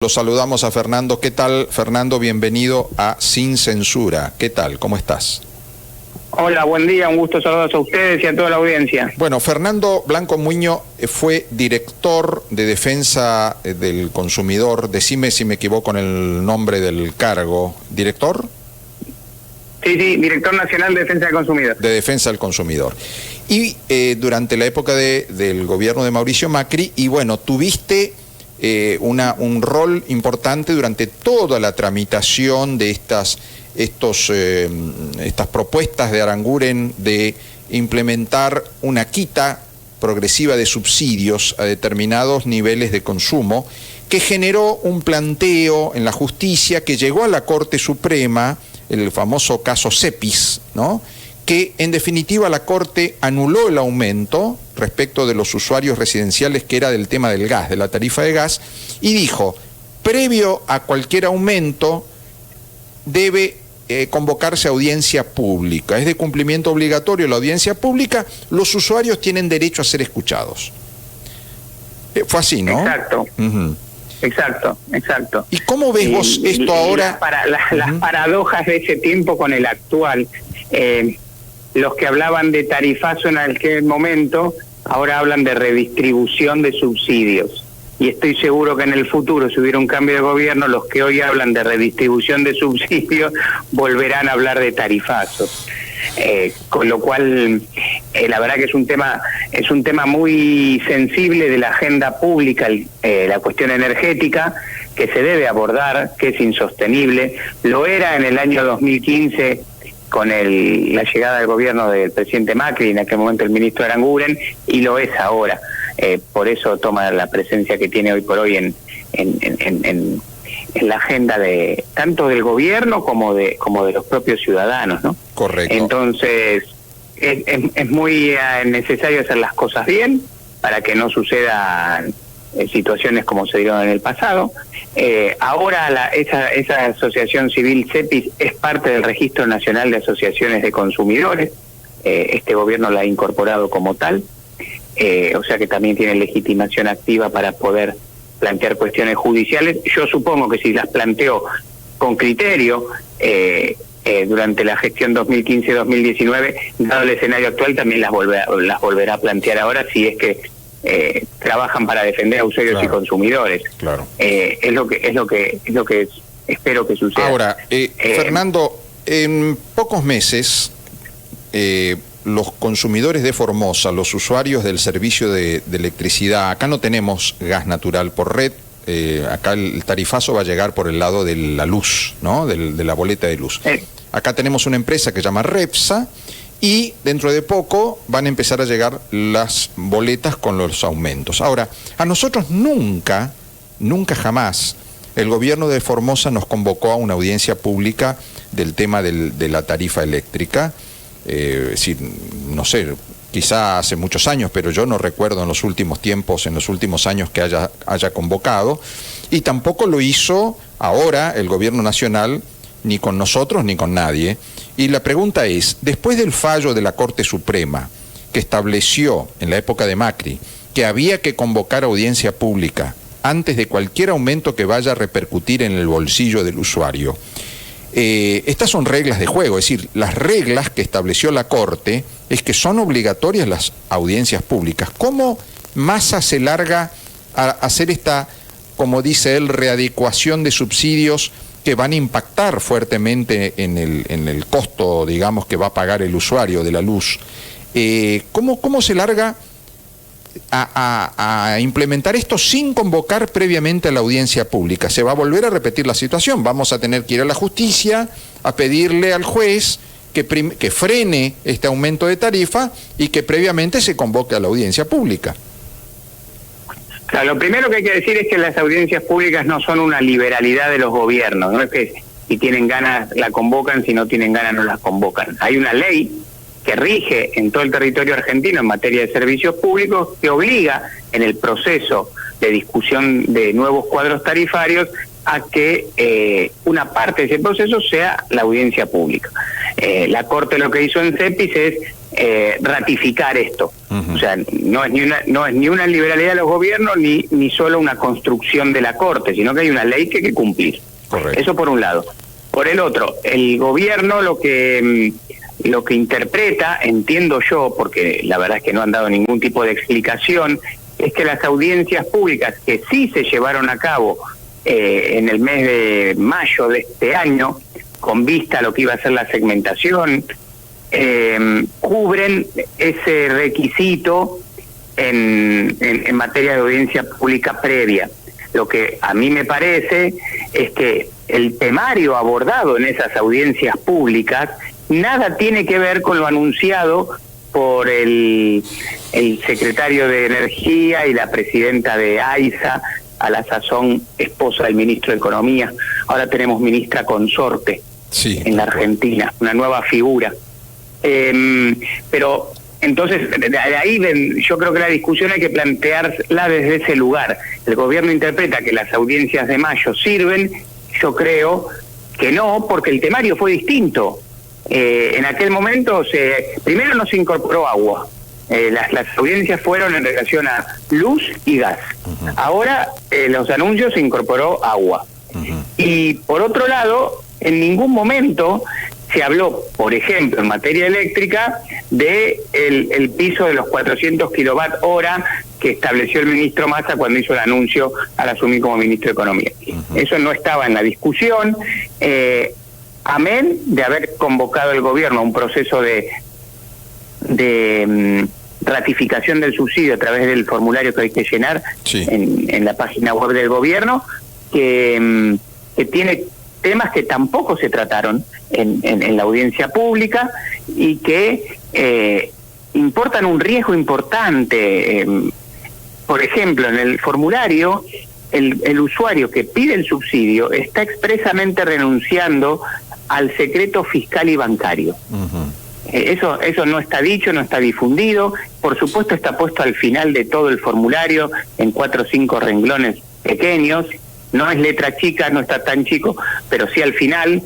Lo saludamos a Fernando. ¿Qué tal, Fernando? Bienvenido a Sin Censura. ¿Qué tal? ¿Cómo estás? Hola, buen día. Un gusto saludos a ustedes y a toda la audiencia. Bueno, Fernando Blanco Muño fue director de Defensa del Consumidor. Decime si me equivoco en el nombre del cargo. ¿Director? Sí, Director Nacional de Defensa del Consumidor. De Defensa del Consumidor. Y durante la época del gobierno de Mauricio Macri, y bueno, tuviste un rol importante durante toda la tramitación de estas propuestas de Aranguren de implementar una quita progresiva de subsidios a determinados niveles de consumo, que generó un planteo en la justicia que llegó a la Corte Suprema, el famoso caso Cepis, ¿no?, que en definitiva la Corte anuló el aumento respecto de los usuarios residenciales, que era del tema del gas, de la tarifa de gas, y dijo, previo a cualquier aumento debe convocarse audiencia pública, es de cumplimiento obligatorio la audiencia pública, los usuarios tienen derecho a ser escuchados. Fue así, ¿no? Exacto. Uh-huh. Exacto. ¿Y cómo ves vos esto ahora? Las paradojas de ese tiempo con el actual. Los que hablaban de tarifazo en aquel momento, ahora hablan de redistribución de subsidios. Y estoy seguro que en el futuro, si hubiera un cambio de gobierno, los que hoy hablan de redistribución de subsidios volverán a hablar de tarifazos. Con lo cual, la verdad que es un tema muy sensible de la agenda pública, la cuestión energética, que se debe abordar, que es insostenible. Lo era en el año 2015 con la llegada del gobierno del presidente Macri, en aquel momento el ministro Aranguren, y lo es ahora. Por eso toma la presencia que tiene hoy por hoy en la agenda de tanto del gobierno como de los propios ciudadanos, ¿no? Correcto. Entonces es muy necesario hacer las cosas bien para que no sucedan situaciones como se dieron en el pasado. Ahora esa asociación civil CEPIS es parte del Registro Nacional de Asociaciones de Consumidores. Este gobierno la ha incorporado como tal, o sea que también tiene legitimación activa para poder plantear cuestiones judiciales. Yo supongo que si las planteó con criterio durante la gestión 2015-2019, dado el escenario actual, también las volverá a plantear ahora, si es que trabajan para defender a usuarios, claro, y consumidores. Claro. Es lo que espero que suceda. Ahora, Fernando, en pocos meses los consumidores de Formosa, los usuarios del servicio de electricidad, acá no tenemos gas natural por red, acá el tarifazo va a llegar por el lado de la luz, ¿no?, de la boleta de luz. Acá tenemos una empresa que se llama Repsa, y dentro de poco van a empezar a llegar las boletas con los aumentos. Ahora, a nosotros nunca jamás el gobierno de Formosa nos convocó a una audiencia pública del tema de la tarifa eléctrica. No sé, quizá hace muchos años, pero yo no recuerdo en los últimos tiempos, en los últimos años que haya convocado, y tampoco lo hizo ahora el gobierno nacional, ni con nosotros ni con nadie. Y la pregunta es, después del fallo de la Corte Suprema, que estableció en la época de Macri que había que convocar audiencia pública antes de cualquier aumento que vaya a repercutir en el bolsillo del usuario, estas son reglas de juego, es decir, las reglas que estableció la Corte es que son obligatorias las audiencias públicas. ¿Cómo Massa se larga a hacer esta, como dice él, readecuación de subsidios que van a impactar fuertemente en el costo, digamos, que va a pagar el usuario de la luz? ¿Cómo se larga a implementar esto sin convocar previamente a la audiencia pública? Se va a volver a repetir la situación, vamos a tener que ir a la justicia a pedirle al juez que frene este aumento de tarifa y que previamente se convoque a la audiencia pública. Claro, lo primero que hay que decir es que las audiencias públicas no son una liberalidad de los gobiernos, no es que si tienen ganas la convocan, si no tienen ganas no las convocan. Hay una ley que rige en todo el territorio argentino en materia de servicios públicos que obliga en el proceso de discusión de nuevos cuadros tarifarios a que una parte de ese proceso sea la audiencia pública. La Corte lo que hizo en CEPIS es ratificar esto. O sea, no es ni una liberalidad de los gobiernos ni solo una construcción de la Corte, sino que hay una ley que hay que cumplir. Correcto. Eso por un lado. Por el otro, el gobierno lo que interpreta, entiendo yo, porque la verdad es que no han dado ningún tipo de explicación, es que las audiencias públicas que sí se llevaron a cabo en el mes de mayo de este año, con vista a lo que iba a ser la segmentación, cubren ese requisito en materia de audiencia pública previa. Lo que a mí me parece es que el temario abordado en esas audiencias públicas nada tiene que ver con lo anunciado por el secretario de Energía y la presidenta de AISA, a la sazón esposa del ministro de Economía. Ahora tenemos ministra consorte en la Argentina, una nueva figura. Pero entonces, de ahí yo creo que la discusión hay que plantearla desde ese lugar. El gobierno interpreta que las audiencias de mayo sirven, yo creo que no, porque el temario fue distinto. En aquel momento, primero no se incorporó agua. Las audiencias fueron en relación a luz y gas. Ahora, los anuncios se incorporó agua. Y por otro lado, en ningún momento se habló, por ejemplo, en materia eléctrica, de el piso de los 400 kilowatt-hora que estableció el ministro Massa cuando hizo el anuncio al asumir como ministro de Economía. Eso no estaba en la discusión, amén de haber convocado el gobierno a un proceso de ratificación del subsidio a través del formulario que hay que llenar en la página web del gobierno, que tiene temas que tampoco se trataron en la audiencia pública y que importan un riesgo importante. Por ejemplo, en el formulario, el usuario que pide el subsidio está expresamente renunciando al secreto fiscal y bancario. Eso no está dicho, no está difundido. Por supuesto está puesto al final de todo el formulario en 4 o 5 renglones pequeños. No es letra chica, no está tan chico, pero sí al final.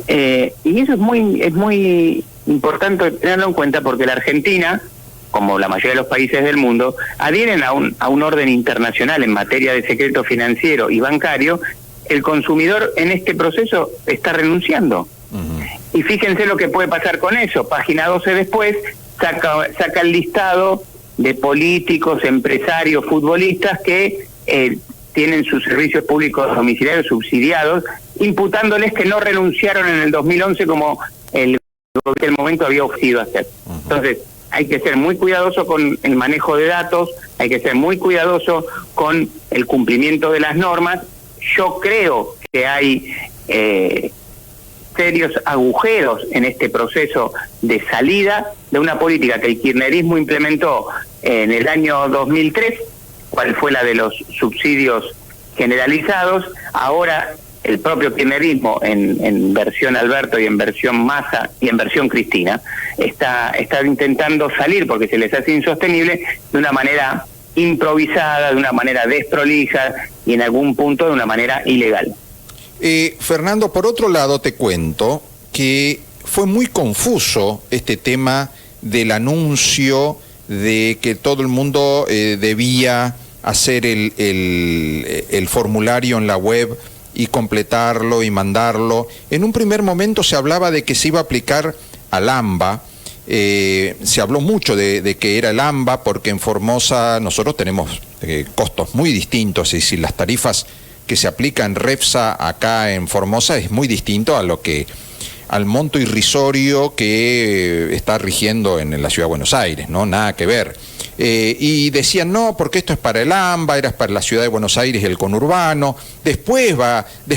Y eso es muy importante tenerlo en cuenta, porque la Argentina, como la mayoría de los países del mundo, adhieren a un orden internacional en materia de secreto financiero y bancario. El consumidor en este proceso está renunciando. Y fíjense lo que puede pasar con eso. Página 12 después saca el listado de políticos, empresarios, futbolistas que tienen sus servicios públicos domiciliarios subsidiados, imputándoles que no renunciaron en el 2011 como el momento había ofrecido hacer. Entonces, hay que ser muy cuidadoso con el manejo de datos, hay que ser muy cuidadoso con el cumplimiento de las normas. Yo creo que hay serios agujeros en este proceso de salida de una política que el kirchnerismo implementó en el año 2003, cuál fue la de los subsidios generalizados. Ahora el propio kirchnerismo, en versión Alberto y en versión Massa y en versión Cristina, está intentando salir, porque se les hace insostenible, de una manera improvisada, de una manera desprolija y en algún punto de una manera ilegal. Fernando, por otro lado te cuento que fue muy confuso este tema del anuncio de que todo el mundo debía hacer el formulario en la web y completarlo y mandarlo. En un primer momento se hablaba de que se iba a aplicar al AMBA. Se habló mucho de que era el AMBA, porque en Formosa nosotros tenemos costos muy distintos, es decir, las tarifas que se aplica en Repsa acá en Formosa es muy distinto al monto irrisorio que está rigiendo en la Ciudad de Buenos Aires, ¿no? Nada que ver. Y decían, no, porque esto es para el AMBA, era para la Ciudad de Buenos Aires y el conurbano. Después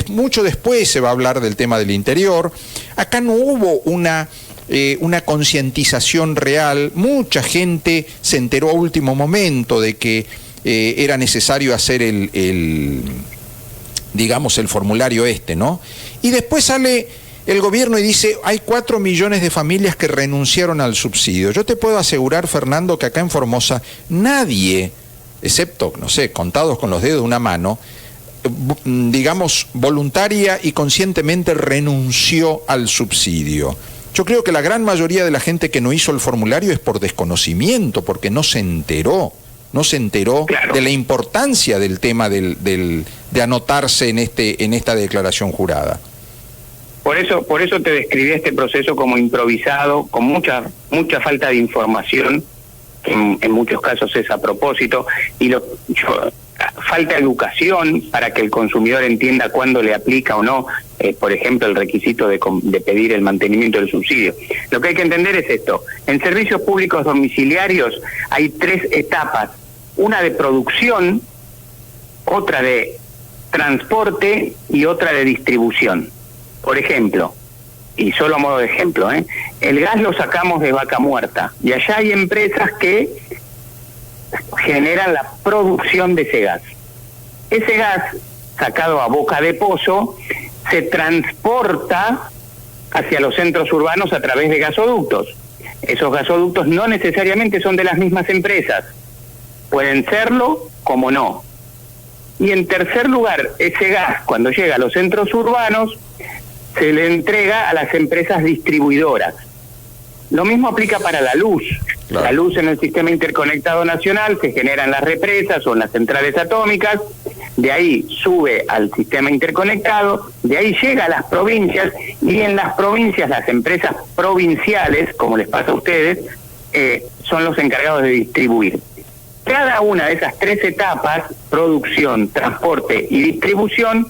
mucho después se va a hablar del tema del interior. Acá no hubo una concientización real. Mucha gente se enteró a último momento de que era necesario hacer digamos, el formulario ¿no? Y después sale el gobierno y dice, hay 4 millones de familias que renunciaron al subsidio. Yo te puedo asegurar, Fernando, que acá en Formosa nadie, excepto, no sé, contados con los dedos de una mano, digamos, voluntaria y conscientemente renunció al subsidio. Yo creo que la gran mayoría de la gente que no hizo el formulario es por desconocimiento, porque no se enteró Claro. de la importancia del tema de anotarse en esta declaración jurada. Por eso te describí este proceso como improvisado, con mucha falta de información, que en muchos casos es a propósito, y falta educación para que el consumidor entienda cuándo le aplica o no, por ejemplo, el requisito de pedir el mantenimiento del subsidio. Lo que hay que entender es esto: en servicios públicos domiciliarios hay 3 etapas: una de producción, otra de transporte y otra de distribución. Por ejemplo, y solo a modo de ejemplo, el gas lo sacamos de Vaca Muerta, y allá hay empresas que generan la producción de ese gas. Ese gas, sacado a boca de pozo, se transporta hacia los centros urbanos a través de gasoductos. Esos gasoductos no necesariamente son de las mismas empresas, pueden serlo como no. Y en tercer lugar, ese gas, cuando llega a los centros urbanos, se le entrega a las empresas distribuidoras. Lo mismo aplica para la luz. Claro. La luz en el sistema interconectado nacional se genera en las represas o en las centrales atómicas, de ahí sube al sistema interconectado, de ahí llega a las provincias, y en las provincias las empresas provinciales, como les pasa a ustedes, son los encargados de distribuir. Cada una de esas 3 etapas, producción, transporte y distribución,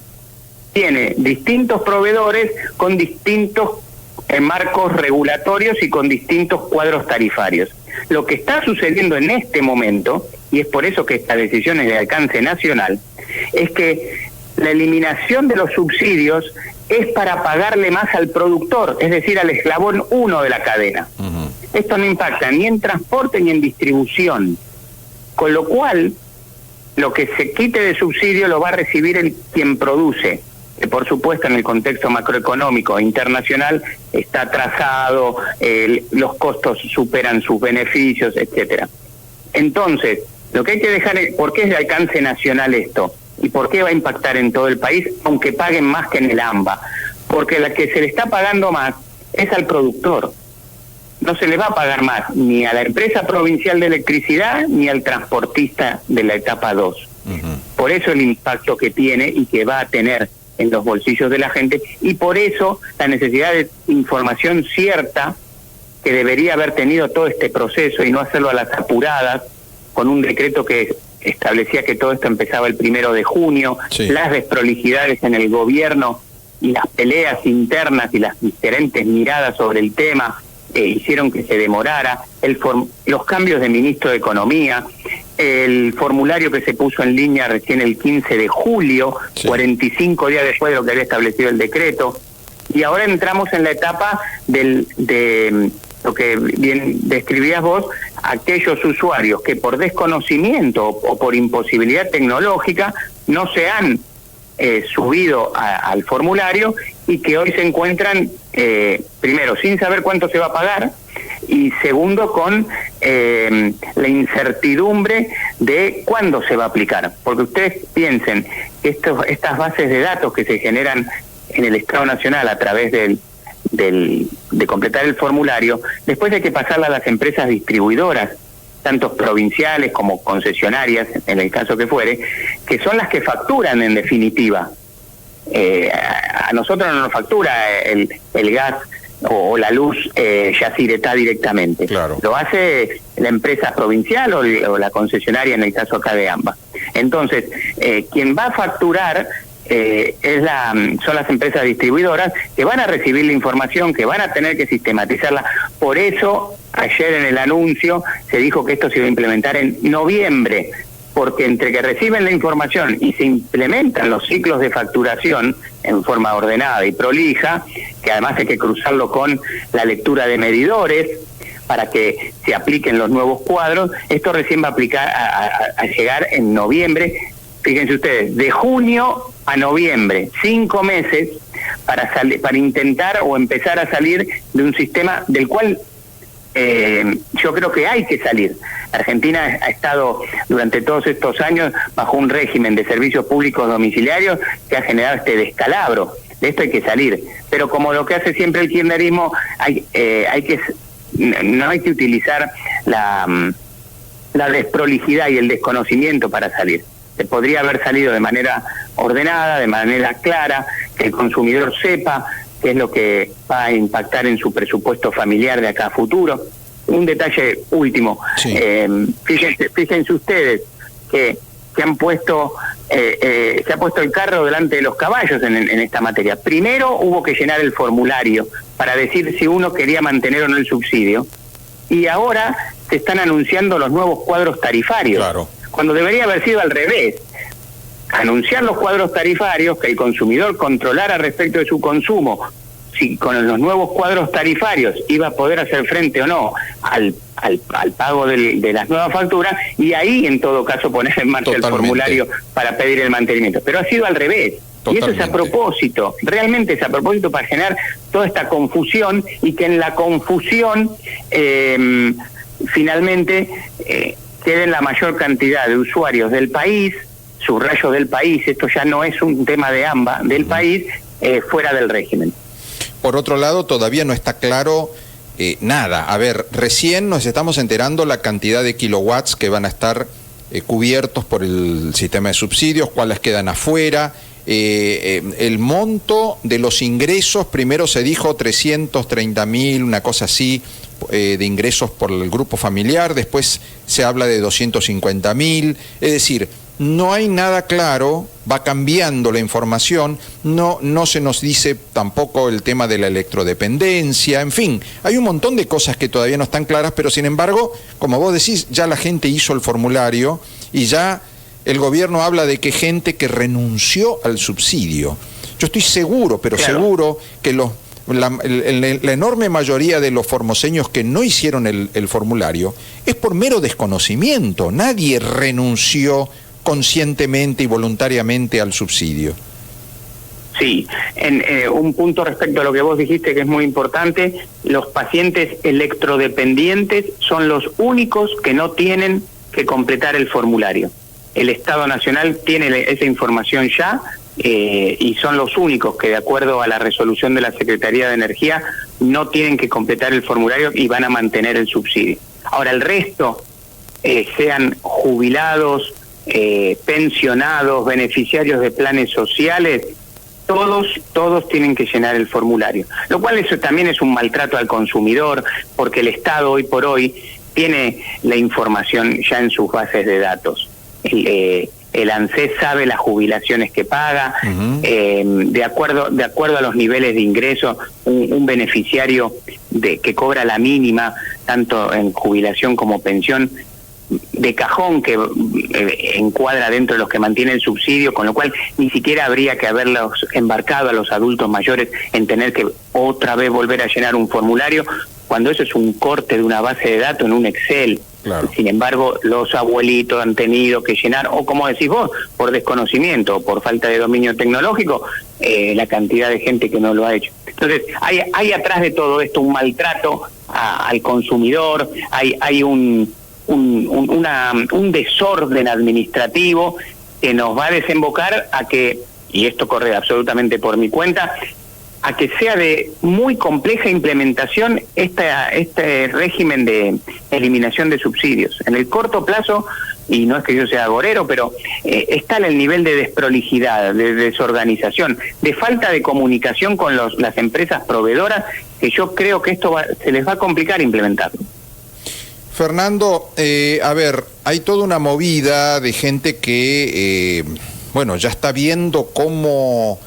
tiene distintos proveedores con distintos marcos regulatorios y con distintos cuadros tarifarios. Lo que está sucediendo en este momento, y es por eso que esta decisión es de alcance nacional, es que la eliminación de los subsidios es para pagarle más al productor, es decir, al eslabón 1 de la cadena. Uh-huh. Esto no impacta ni en transporte ni en distribución, con lo cual lo que se quite de subsidio lo va a recibir quien produce, que por supuesto en el contexto macroeconómico internacional está atrasado, los costos superan sus beneficios, etcétera. Entonces, lo que hay que dejar es, ¿por qué es de alcance nacional esto? ¿Y por qué va a impactar en todo el país, aunque paguen más que en el AMBA? Porque la que se le está pagando más es al productor. No se le va a pagar más ni a la empresa provincial de electricidad ni al transportista de la etapa 2. Uh-huh. Por eso el impacto que tiene y que va a tener en los bolsillos de la gente, y por eso la necesidad de información cierta que debería haber tenido todo este proceso y no hacerlo a las apuradas con un decreto que establecía que todo esto empezaba el 1 de junio, sí. Las desprolijidades en el gobierno y las peleas internas y las diferentes miradas sobre el tema hicieron que se demorara, los cambios de ministro de Economía, el formulario que se puso en línea recién el 15 de julio, sí. 45 días después de lo que había establecido el decreto, y ahora entramos en la etapa de lo que bien describías vos, aquellos usuarios que por desconocimiento o por imposibilidad tecnológica no se han subido al formulario y que hoy se encuentran, primero, sin saber cuánto se va a pagar, y segundo, con la incertidumbre de cuándo se va a aplicar. Porque ustedes piensen que estas bases de datos que se generan en el Estado Nacional a través de completar el formulario, después hay que pasarla a las empresas distribuidoras, tanto provinciales como concesionarias, en el caso que fuere, que son las que facturan en definitiva. A nosotros no nos factura el gas o la luz Yacyretá directamente. Claro. Lo hace la empresa provincial o la concesionaria, en el caso acá de AMBA. Entonces, quien va a facturar son las empresas distribuidoras, que van a recibir la información, que van a tener que sistematizarla. Por eso ayer en el anuncio se dijo que esto se iba a implementar en noviembre, porque entre que reciben la información y se implementan los ciclos de facturación en forma ordenada y prolija, que además hay que cruzarlo con la lectura de medidores para que se apliquen los nuevos cuadros, esto recién va a llegar en noviembre. Fíjense ustedes, de junio a noviembre, 5 meses para intentar o empezar a salir de un sistema del cual yo creo que hay que salir. Argentina ha estado durante todos estos años bajo un régimen de servicios públicos domiciliarios que ha generado este descalabro de esto hay que salir. Pero como lo que hace siempre el kirchnerismo, no hay que utilizar la desprolijidad y el desconocimiento para salir. Se podría haber salido de manera ordenada, de manera clara, que el consumidor sepa qué es lo que va a impactar en su presupuesto familiar de acá a futuro. Un detalle último, sí. Fíjense ustedes que se ha puesto el carro delante de los caballos en esta materia. Primero hubo que llenar el formulario para decir si uno quería mantener o no el subsidio, y ahora se están anunciando los nuevos cuadros tarifarios, claro, cuando debería haber sido al revés. Anunciar los cuadros tarifarios, que el consumidor controlara respecto de su consumo, si con los nuevos cuadros tarifarios iba a poder hacer frente o no al pago de las nuevas facturas, y ahí en todo caso poner en marcha el formulario para pedir el mantenimiento. Pero ha sido al revés. Totalmente. Y eso es a propósito, realmente es a propósito, para generar toda esta confusión, y que en la confusión finalmente queden la mayor cantidad de usuarios del país, subrayo del país, esto ya no es un tema de AMBA, del país, fuera del régimen. Por otro lado, todavía no está claro nada. A ver, recién nos estamos enterando la cantidad de kilowatts que van a estar cubiertos por el sistema de subsidios, cuáles quedan afuera. El monto de los ingresos, primero se dijo 330.000, una cosa así, de ingresos por el grupo familiar, después se habla de 250.000, es decir, no hay nada claro, va cambiando la información, no se nos dice tampoco el tema de la electrodependencia, en fin, hay un montón de cosas que todavía no están claras, pero sin embargo, como vos decís, ya la gente hizo el formulario y ya el gobierno habla de que gente que renunció al subsidio. Yo estoy seguro, pero claro, seguro que la enorme mayoría de los formoseños que no hicieron el formulario es por mero desconocimiento. Nadie renunció conscientemente y voluntariamente al subsidio. Sí, un punto respecto a lo que vos dijiste que es muy importante: los pacientes electrodependientes son los únicos que no tienen que completar el formulario. El Estado Nacional tiene esa información ya, y son los únicos que, de acuerdo a la resolución de la Secretaría de Energía, no tienen que completar el formulario y van a mantener el subsidio. Ahora, el resto, sean jubilados, pensionados, beneficiarios de planes sociales, todos tienen que llenar el formulario, lo cual eso también es un maltrato al consumidor, porque el Estado hoy por hoy tiene la información ya en sus bases de datos. El ANSES sabe las jubilaciones que paga, de acuerdo a los niveles de ingreso, un beneficiario que cobra la mínima, tanto en jubilación como pensión, de cajón que encuadra dentro de los que mantienen el subsidio, con lo cual ni siquiera habría que haberlos embarcado a los adultos mayores en tener que otra vez volver a llenar un formulario, cuando eso es un corte de una base de datos en un Excel. Claro. Sin embargo, los abuelitos han tenido que llenar, o como decís vos, por desconocimiento o por falta de dominio tecnológico, la cantidad de gente que no lo ha hecho. Entonces, hay atrás de todo esto un maltrato al consumidor, hay un desorden administrativo que nos va a desembocar a que, y esto corre absolutamente por mi cuenta, a que sea de muy compleja implementación este régimen de eliminación de subsidios. En el corto plazo, y no es que yo sea agorero, pero está en el nivel de desprolijidad, de desorganización, de falta de comunicación con las empresas proveedoras, que yo creo que esto se les va a complicar implementarlo. Fernando, a ver, hay toda una movida de gente que, ya está viendo cómo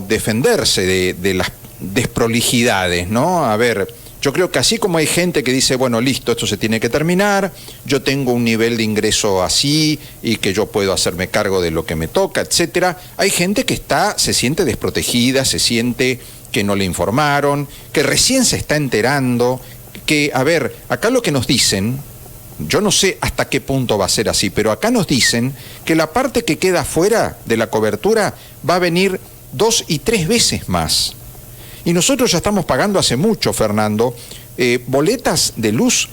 defenderse de las desprolijidades, ¿no? A ver, yo creo que así como hay gente que dice, bueno, listo, esto se tiene que terminar, yo tengo un nivel de ingreso así y que yo puedo hacerme cargo de lo que me toca, etcétera, hay gente que se siente desprotegida, se siente que no le informaron, que recién se está enterando, que, a ver, acá lo que nos dicen, yo no sé hasta qué punto va a ser así, pero acá nos dicen que la parte que queda fuera de la cobertura va a venir 2 y 3 veces más. Y nosotros ya estamos pagando hace mucho, Fernando, boletas de luz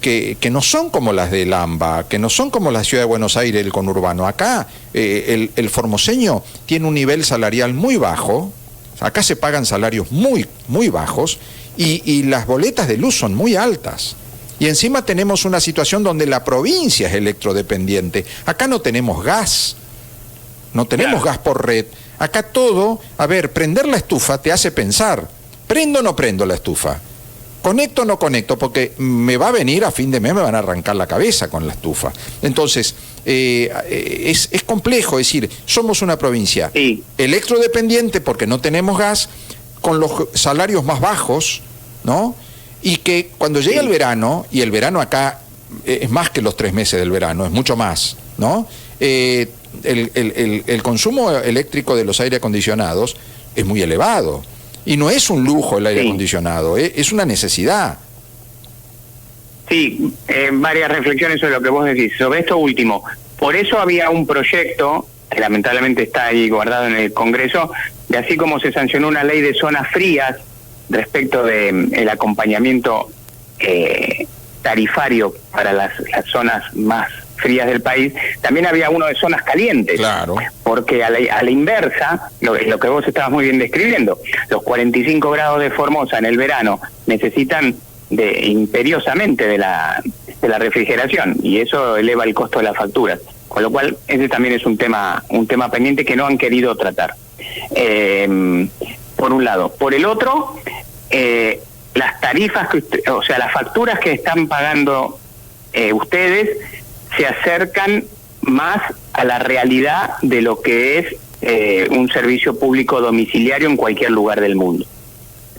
que no son como las del AMBA, que no son como la Ciudad de Buenos Aires, el conurbano. Acá el formoseño tiene un nivel salarial muy bajo, acá se pagan salarios muy, muy bajos y las boletas de luz son muy altas. Y encima tenemos una situación donde la provincia es electrodependiente. Acá no tenemos gas, no tenemos gas por red. Acá todo, a ver, prender la estufa te hace pensar, ¿prendo o no prendo la estufa? ¿Conecto o no conecto? Porque me va a venir a fin de mes, me van a arrancar la cabeza con la estufa. Entonces, es complejo, es decir, somos una provincia electrodependiente porque no tenemos gas, con los salarios más bajos, ¿no? Y que cuando llega el verano, y el verano acá es más que los 3 meses del verano, es mucho más, ¿no? El consumo eléctrico de los aire acondicionados es muy elevado. Y no es un lujo el aire acondicionado, es una necesidad. Sí, varias reflexiones sobre lo que vos decís. Sobre esto último, por eso había un proyecto, que lamentablemente está ahí guardado en el Congreso, de así como se sancionó una ley de zonas frías respecto de el acompañamiento tarifario para las zonas más frías del país, también había uno de zonas calientes. Claro. Porque a la inversa, lo que vos estabas muy bien describiendo, los 45 grados de Formosa en el verano necesitan imperiosamente de la refrigeración, y eso eleva el costo de las facturas. Con lo cual, ese también es un tema pendiente que no han querido tratar. Por un lado. Por el otro, las tarifas, o sea, las facturas que están pagando ustedes se acercan más a la realidad de lo que es un servicio público domiciliario en cualquier lugar del mundo.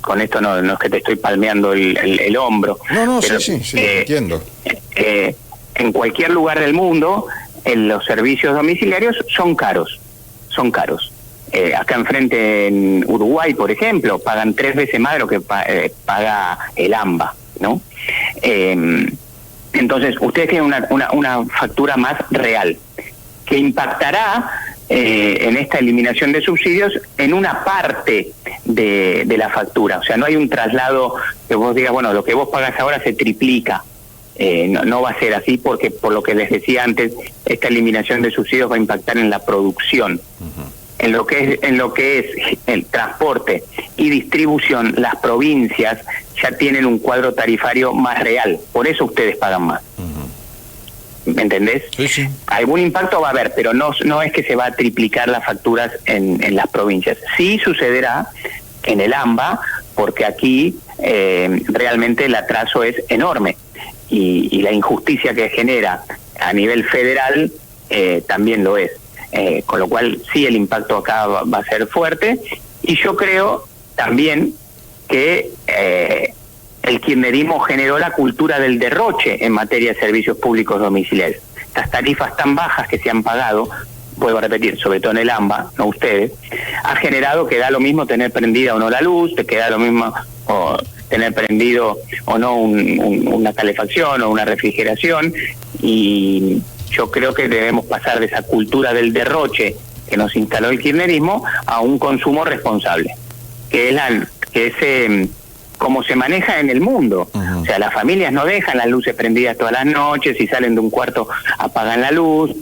Con esto no es que te estoy palmeando el hombro. No, pero, sí, entiendo. En cualquier lugar del mundo, los servicios domiciliarios son caros. Acá enfrente en Uruguay, por ejemplo, pagan 3 veces más de lo que paga el AMBA, ¿no? Entonces, ustedes tienen una factura más real, que impactará en esta eliminación de subsidios en una parte de la factura. O sea, no hay un traslado que vos digas, bueno, lo que vos pagas ahora se triplica. No va a ser así porque, por lo que les decía antes, esta eliminación de subsidios va a impactar en la producción. En lo que es el transporte y distribución, las provincias ya tienen un cuadro tarifario más real, por eso ustedes pagan más. ¿Me entendés? Sí. Algún impacto va a haber, pero no es que se va a triplicar las facturas en las provincias. Sí sucederá en el AMBA, porque aquí realmente el atraso es enorme y la injusticia que genera a nivel federal también lo es. Con lo cual sí, el impacto acá va a ser fuerte, y yo creo también que el kirchnerismo generó la cultura del derroche en materia de servicios públicos domiciliarios. Estas tarifas tan bajas que se han pagado, vuelvo a repetir, sobre todo en el AMBA, no ustedes, ha generado que da lo mismo tener prendida o no la luz, te queda lo mismo o tener prendido o no una calefacción o una refrigeración, y yo creo que debemos pasar de esa cultura del derroche que nos instaló el kirchnerismo a un consumo responsable, que es como se maneja en el mundo. O sea, las familias no dejan las luces prendidas todas las noches, y salen de un cuarto apagan la luz,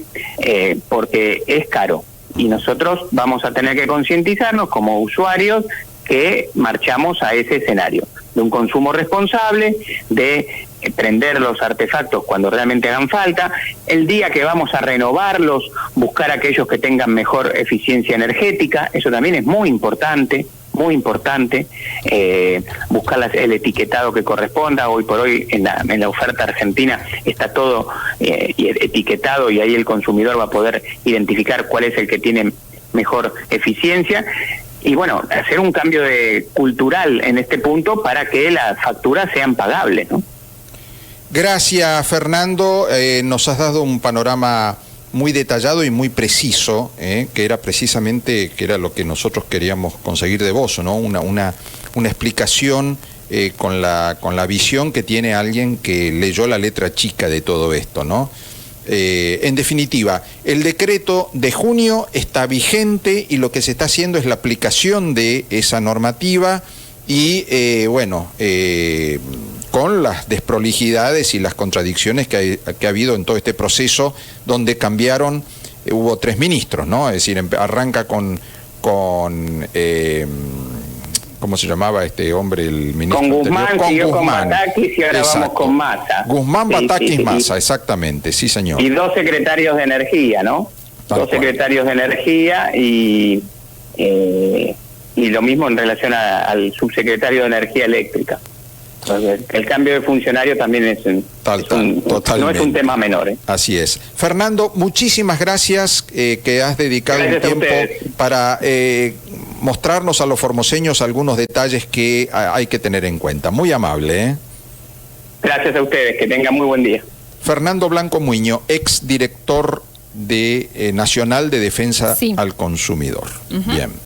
porque es caro. Y nosotros vamos a tener que concientizarnos como usuarios que marchamos a ese escenario, de un consumo responsable, de prender los artefactos cuando realmente hagan falta. El día que vamos a renovarlos, buscar aquellos que tengan mejor eficiencia energética, eso también es muy importante, buscar el etiquetado que corresponda. Hoy por hoy en la oferta argentina está todo etiquetado, y ahí el consumidor va a poder identificar cuál es el que tiene mejor eficiencia. Y bueno, hacer un cambio cultural en este punto para que las facturas sean pagables, ¿no? Gracias, Fernando. Nos has dado un panorama muy detallado y muy preciso, que era lo que nosotros queríamos conseguir de vos, ¿no? Una explicación con la visión que tiene alguien que leyó la letra chica de todo esto, ¿no? En definitiva, el decreto de junio está vigente y lo que se está haciendo es la aplicación de esa normativa y, con las desprolijidades y las contradicciones que ha habido en todo este proceso, donde cambiaron, hubo 3 ministros, ¿no? Es decir, arranca con ¿cómo se llamaba este hombre, el ministro con Guzmán, anterior? siguió con Guzmán. Batakis y ahora Exacto. vamos con Massa. Guzmán, Sí, Batakis, sí, Massa, exactamente, sí señor. Y 2 secretarios de energía, ¿no? Tal 2 cual. secretarios de energía y lo mismo en relación al subsecretario de energía eléctrica. Entonces, el cambio de funcionario también Totalmente. no es un tema menor. Así es. Fernando, muchísimas gracias que has dedicado Gracias un a tiempo ustedes. para mostrarnos a los formoseños algunos detalles que hay que tener en cuenta. Muy amable, ¿eh? Gracias a ustedes, que tengan muy buen día. Fernando Blanco Muiño, ex director de Nacional de Defensa Sí. al Consumidor. Bien.